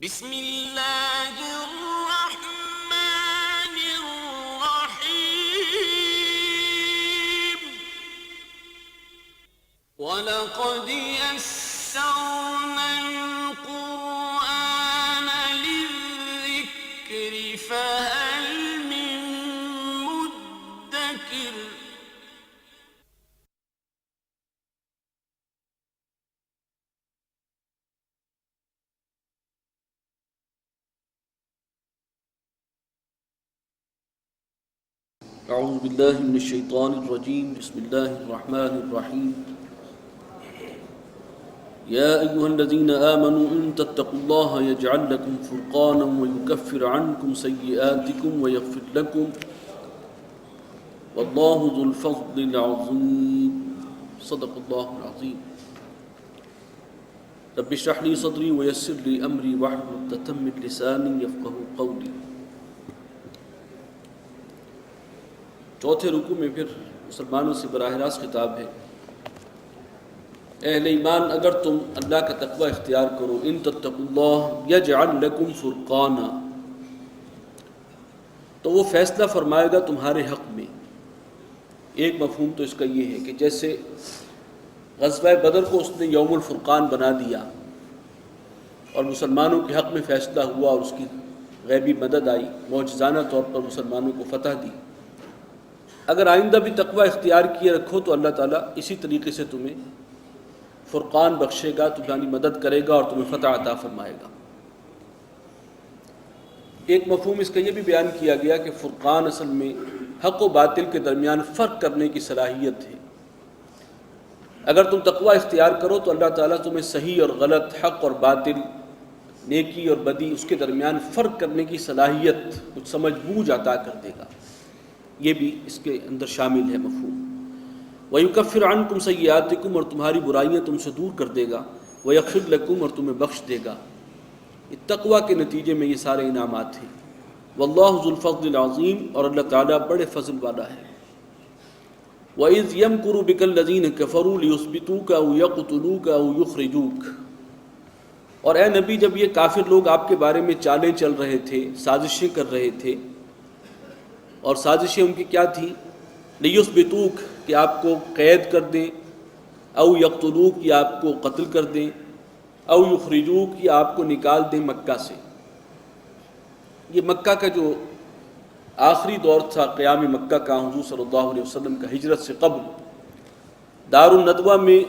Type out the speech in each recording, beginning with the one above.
بسم اللہ الرحمن الرحیم وَلَقَدْ يَسَّرْنَا الْقُرْآنَ لِلذِّكْرِ فَهَلْ مِن مُّدَّكِرٍ اعوذ باللہ من الشیطان الرجیم بسم اللہ الرحمن الرحیم یا ایہا الذین آمنوا ان تتقوا اللہ یجعل لکم فرقانا ویکفر عنکم سیئاتکم ویغفر لکم واللہ ذو الفضل العظیم صدق اللہ العظیم رب اشرح لی صدری ویسر لی امری واحلل عقدۃ من لسانی یفقہوا قولی۔ چوتھے رکوع میں پھر مسلمانوں سے براہ راست خطاب ہے، اہل ایمان اگر تم اللہ کا تقوی اختیار کرو، ان تتقوا اللہ یجعل لکم فرقانا، تو وہ فیصلہ فرمائے گا تمہارے حق میں۔ ایک مفہوم تو اس کا یہ ہے کہ جیسے غزوہ بدر کو اس نے یوم الفرقان بنا دیا اور مسلمانوں کے حق میں فیصلہ ہوا اور اس کی غیبی مدد آئی، معجزانہ طور پر مسلمانوں کو فتح دی، اگر آئندہ بھی تقوی اختیار کیے رکھو تو اللہ تعالیٰ اسی طریقے سے تمہیں فرقان بخشے گا، تمہاری مدد کرے گا اور تمہیں فتح عطا فرمائے گا۔ ایک مفہوم اس کا یہ بھی بیان کیا گیا کہ فرقان اصل میں حق و باطل کے درمیان فرق کرنے کی صلاحیت ہے۔ اگر تم تقوی اختیار کرو تو اللہ تعالیٰ تمہیں صحیح اور غلط، حق اور باطل، نیکی اور بدی، اس کے درمیان فرق کرنے کی صلاحیت، کچھ سمجھ بوجھ عطا کر دے گا۔ یہ بھی اس کے اندر شامل ہے مفہوم۔ وَيُكَفِّرْ عَنْكُمْ سَيِّئَاتِكُمْ، اور تمہاری برائیاں تم سے دور کر دے گا، وَيَغْفِرْ لَكُمْ، اور تمہیں بخش دے گا۔ یہ تقوی کے نتیجے میں یہ سارے انعامات ہیں۔ وَاللَّهُ ذُو الْفَضْلِ الْعَظِيمِ، اور اللہ تعالیٰ بڑے فضل والا ہے۔ وَإِذْ يَمْكُرُ بِكَ الَّذِينَ كَفَرُوا لِيُثْبِتُوكَ أَوْ يَقْتُلُوكَ أَوْ يُخْرِجُوكَ، اور اے نبی جب یہ کافر لوگ آپ کے بارے میں چالیں چل رہے تھے، سازشیں کر رہے تھے، اور سازشیں ان کی کیا تھیں؟ لیثبتوک، کہ آپ کو قید کر دیں، او یقتلوک، یا آپ کو قتل کر دیں، او یخرجوک، یا آپ کو نکال دیں مکہ سے۔ یہ مکہ کا جو آخری دور تھا قیام مکہ کا، حضور صلی اللہ علیہ وسلم کا ہجرت سے قبل دار الندوہ میں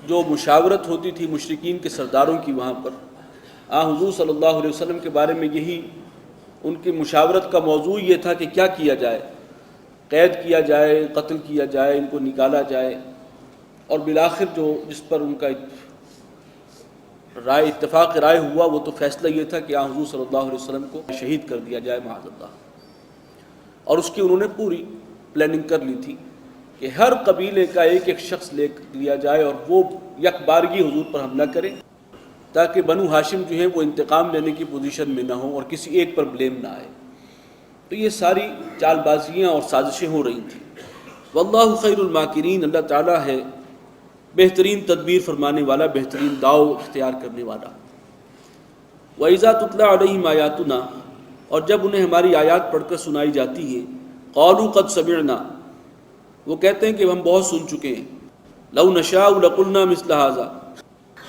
جو مشاورت ہوتی تھی مشرکین کے سرداروں کی، وہاں پر حضور صلی اللہ علیہ وسلم کے بارے میں یہی ان کی مشاورت کا موضوع یہ تھا کہ کیا کیا جائے، قید کیا جائے، قتل کیا جائے، ان کو نکالا جائے، اور بالآخر جو جس پر ان کا اتفاق رائے ہوا وہ تو فیصلہ یہ تھا کہ حضور صلی اللہ علیہ وسلم کو شہید کر دیا جائے معاذ اللہ۔ اور اس کی انہوں نے پوری پلاننگ کر لی تھی کہ ہر قبیلے کا ایک ایک شخص لے لیا جائے اور وہ یک بارگی حضور پر حملہ کرے، تاکہ بنو ہاشم جو ہیں وہ انتقام لینے کی پوزیشن میں نہ ہوں اور کسی ایک پر بلیم نہ آئے۔ تو یہ ساری چال بازیاں اور سازشیں ہو رہی تھیں۔ واللہ خیر الماکرین، اللہ تعالیٰ ہے بہترین تدبیر فرمانے والا، بہترین داؤ اختیار کرنے والا۔ وَإِذَا تُتْلَىٰ عَلَيْهِمْ آیاتنا، اور جب انہیں ہماری آیات پڑھ کر سنائی جاتی ہیں، قَالُوا قَدْ سَمِعْنَا، وہ کہتے ہیں کہ ہم بہت سن چکے ہیں، لَوْ نَشَاءُ لَقُلْنَا مِثْلَ هَٰذَا،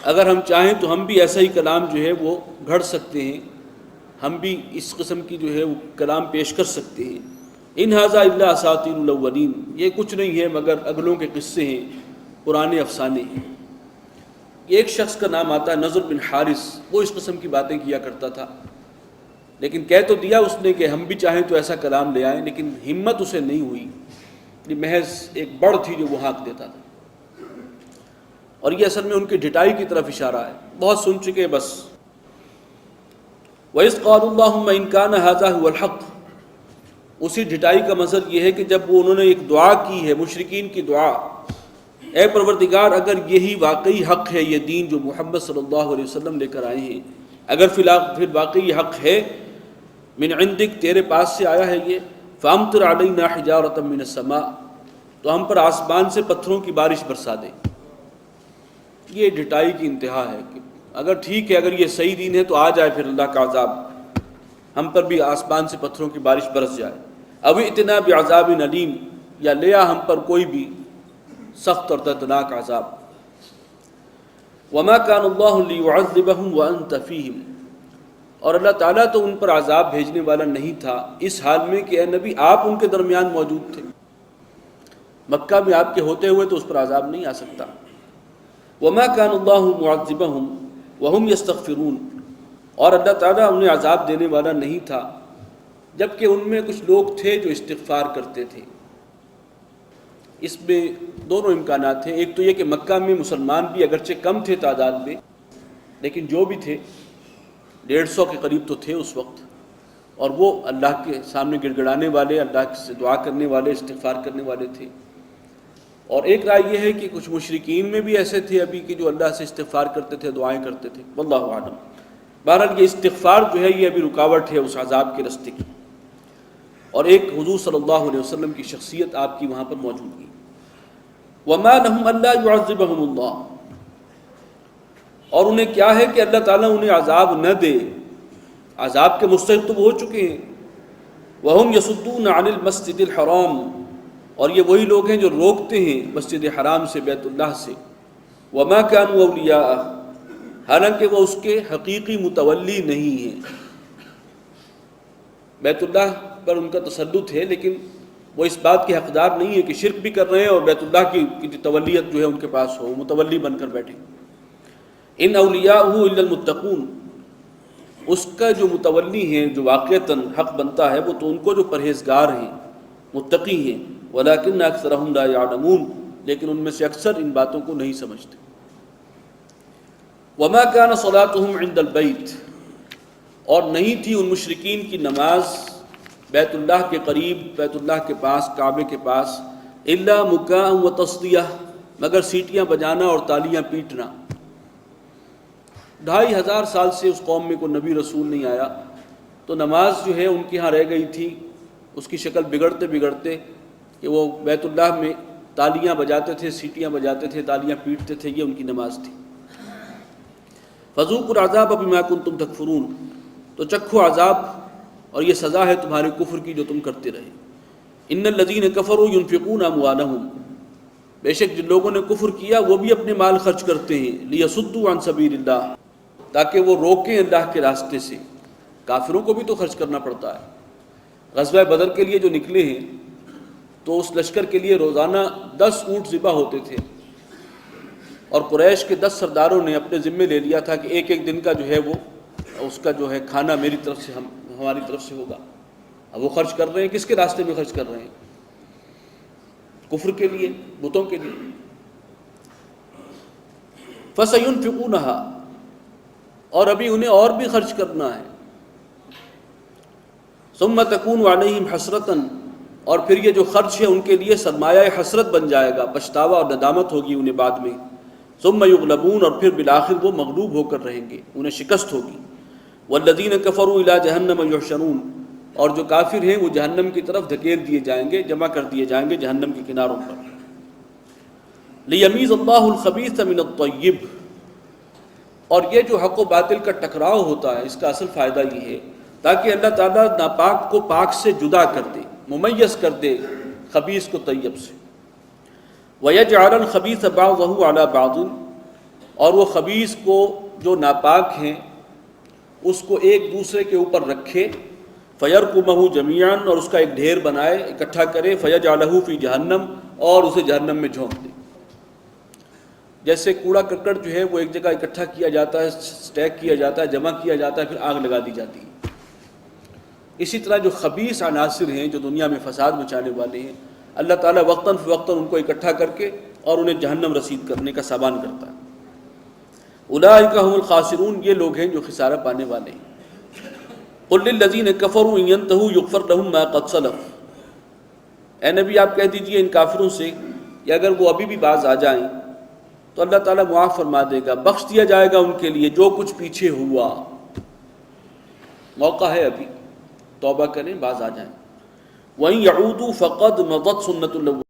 اگر ہم چاہیں تو ہم بھی ایسا ہی کلام جو ہے وہ گھڑ سکتے ہیں، ہم بھی اس قسم کی جو ہے وہ کلام پیش کر سکتے ہیں۔ ان ھذا الا اساطیر الاولین، یہ کچھ نہیں ہے مگر اگلوں کے قصے ہیں، پرانے افسانے ہیں۔ ایک شخص کا نام آتا ہے نضر بن حارث، وہ اس قسم کی باتیں کیا کرتا تھا، لیکن کہہ تو دیا اس نے کہ ہم بھی چاہیں تو ایسا کلام لے آئیں، لیکن ہمت اسے نہیں ہوئی، یہ محض ایک بڑ تھی جو وہ ہانک دیتا تھا۔ اور یہ اصل میں ان کی ڈھٹائی کی طرف اشارہ ہے، بہت سن چکے بس۔ وَإِذْ قَالُوا اللَّهُمَّ إِنْ كَانَ هَذَا هُوَ الْحَقُّ، اسی ڈھٹائی کا مظہر یہ ہے کہ جب وہ انہوں نے ایک دعا کی ہے، مشرکین کی دعا، اے پروردگار اگر یہی واقعی حق ہے، یہ دین جو محمد صلی اللہ علیہ وسلم لے کر آئے ہیں، اگر پھر واقعی یہ حق ہے، من عندک، تیرے پاس سے آیا ہے یہ، فَأَمْطِرْ عَلَيْنَا حِجَارَةً مِّنَ السَّمَاءِ، تو ہم پر آسمان سے پتھروں کی بارش برسا دے۔ یہ ڈھٹائی کی انتہا ہے کہ اگر ٹھیک ہے، اگر یہ صحیح دین ہے تو آ جائے پھر اللہ کا عذاب، ہم پر بھی آسمان سے پتھروں کی بارش برس جائے، او ائتنا بعذاب علیم، یا لیا ہم پر کوئی بھی سخت اور دردناک عذاب۔ وما كان الله ليعذبهم وانت فيهم، اور اللہ تعالیٰ تو ان پر عذاب بھیجنے والا نہیں تھا اس حال میں کہ اے نبی آپ ان کے درمیان موجود تھے، مکہ میں آپ کے ہوتے ہوئے تو اس پر عذاب نہیں آ سکتا۔ وما كان الله معذبهم وهم يستغفرون، اور اللہ تعالیٰ انہیں عذاب دینے والا نہیں تھا جبکہ ان میں کچھ لوگ تھے جو استغفار کرتے تھے۔ اس میں دونوں امکانات ہیں، ایک تو یہ کہ مکہ میں مسلمان بھی اگرچہ کم تھے تعداد میں، لیکن جو بھی تھے 150 کے قریب تو تھے اس وقت، اور وہ اللہ کے سامنے گڑ گڑانے والے، اللہ سے دعا کرنے والے، استغفار کرنے والے تھے۔ اور ایک رائے یہ ہے کہ کچھ مشرکین میں بھی ایسے تھے ابھی کہ جو اللہ سے استغفار کرتے تھے، دعائیں کرتے تھے، واللہ اعلم۔ بہرحال یہ استغفار جو ہے یہ ابھی رکاوٹ ہے اس عذاب کے راستے کی، اور ایک حضور صلی اللہ علیہ وسلم کی شخصیت آپ کی وہاں پر موجود ہے۔ وما لهم الا يعذبهم اللہ، اور انہیں کیا ہے کہ اللہ تعالیٰ انہیں عذاب نہ دے، عذاب کے مستحق تو وہ ہو چکے ہیں۔ وهم يصدون عن المسجد الحرام، اور یہ وہی لوگ ہیں جو روکتے ہیں مسجد حرام سے، بیت اللہ سے۔ وما كانوا اولیاء، حالانکہ وہ اس کے حقیقی متولی نہیں ہیں۔ بیت اللہ پر ان کا تسلط ہے لیکن وہ اس بات کے حقدار نہیں ہے کہ شرک بھی کر رہے ہیں اور بیت اللہ کی تولیت جو ہے ان کے پاس ہو، متولی بن کر بیٹھے۔ ان اولیاءہ الا المتقون، اس کا جو متولی ہیں، جو واقعتاً حق بنتا ہے، وہ تو ان کو جو پرہیزگار ہیں، متقی ہیں۔ ولکن اکثرهم لا يعلمون، لیکن ان میں سے اکثر ان باتوں کو نہیں سمجھتے۔ وما كان صلاتهم عند البیت، اور نہیں تھی ان مشرکین کی نماز بیت اللہ کے قریب، بیت اللہ کے پاس، کعبے کے پاس، الا مکاء و تصدیہ، مگر سیٹیاں بجانا اور تالیاں پیٹنا۔ 2500 سال سے اس قوم میں کوئی نبی رسول نہیں آیا، تو نماز جو ہے ان کے ہاں رہ گئی تھی، اس کی شکل بگڑتے بگڑتے کہ وہ بیت اللہ میں تالیاں بجاتے تھے، سیٹیاں بجاتے تھے، تالیاں پیٹتے تھے، یہ ان کی نماز تھی۔ فذوقوا العذاب بما کنتم تکفرون، تو چکھو عذاب اور یہ سزا ہے تمہارے کفر کی جو تم کرتے رہے۔ ان الذین کفروا ينفقون اموالهم، بے شک جن لوگوں نے کفر کیا وہ بھی اپنے مال خرچ کرتے ہیں، لیصدوا عن سبیل اللہ، تاکہ وہ روکیں اللہ کے راستے سے۔ کافروں کو بھی تو خرچ کرنا پڑتا ہے۔ غزوہ بدر کے لیے جو نکلے ہیں تو اس لشکر کے لیے روزانہ 10 اونٹ ذبح ہوتے تھے، اور قریش کے 10 سرداروں نے اپنے ذمے لے لیا تھا کہ ایک ایک دن کا جو ہے وہ اس کا جو ہے کھانا میری طرف سے ہماری طرف سے ہوگا۔ اب وہ خرچ کر رہے ہیں، کس کے راستے میں خرچ کر رہے ہیں؟ کفر کے لیے، بتوں کے لیے۔ فَسَيُنْفِقُونَهَا، اور ابھی انہیں اور بھی خرچ کرنا ہے۔ ثُمَّ تَكُونُ عَلَيْهِمْ حَسْرَةً، اور پھر یہ جو خرچ ہے ان کے لیے سرمایہ حسرت بن جائے گا، پچھتاوا اور ندامت ہوگی انہیں بعد میں۔ ثُمَّ يُغْلَبُونَ، اور پھر بالآخر وہ مغلوب ہو کر رہیں گے، انہیں شکست ہوگی۔ وَالَّذِينَ كَفَرُوا إِلَى جَهَنَّمَ يُحْشَرُونَ، اور جو کافر ہیں وہ جہنم کی طرف دھکیل دیے جائیں گے، جمع کر دیے جائیں گے جہنم کے کناروں پر۔ لِيَمِيزَ اللَّهُ الْخَبِيثَ مِنَ الطَّيِّبِ، اور یہ جو حق و باطل کا ٹکراؤ ہوتا ہے اس کا اصل فائدہ یہ ہے تاکہ اللہ تعالیٰ ناپاک کو پاک سے جدا کر دے، ممیز کر دے خبیث کو طیب سے۔ وَيَجْعَلَ الْخَبِيثَ بَعْضَهُ عَلَى بَعْضٍ، اور وہ خبیث کو جو ناپاک ہیں اس کو ایک دوسرے کے اوپر رکھے، فَيَرْكُمَهُ جَمِيعًا، اور اس کا ایک ڈھیر بنائے، اکٹھا کرے، فَيَجْعَلَهُ فِي جَهَنَّمَ، اور اسے جہنم میں جھونک دے۔ جیسے کوڑا کرکٹ جو ہے وہ ایک جگہ اکٹھا کیا جاتا ہے، سٹیک کیا جاتا ہے، جمع کیا جاتا ہے، پھر آگ لگا دی جاتی ہے۔ اسی طرح جو خبیث عناصر ہیں جو دنیا میں فساد مچانے والے ہیں، اللہ تعالیٰ وقتاً فوقتاً ان کو اکٹھا کر کے اور انہیں جہنم رسید کرنے کا سامان کرتا ہے۔ اولئک هم الخاسرون، یہ لوگ ہیں جو خسارہ پانے والے ہیں۔ قل للذین کفروا ان ینتہوا یغفر لهم ما قد سلف، اے نبی آپ کہہ دیجئے ان کافروں سے کہ اگر وہ ابھی بھی باز آ جائیں تو اللہ تعالیٰ معاف فرما دے گا، بخش دیا جائے گا ان کے لیے جو کچھ پیچھے ہوا۔ موقع ہے ابھی، توبہ کریں، باز آ جائیں۔ وَإِن يَعُودُوا فَقَدْ مَضَتْ سُنَّةُ الْأَوَّلِينَ،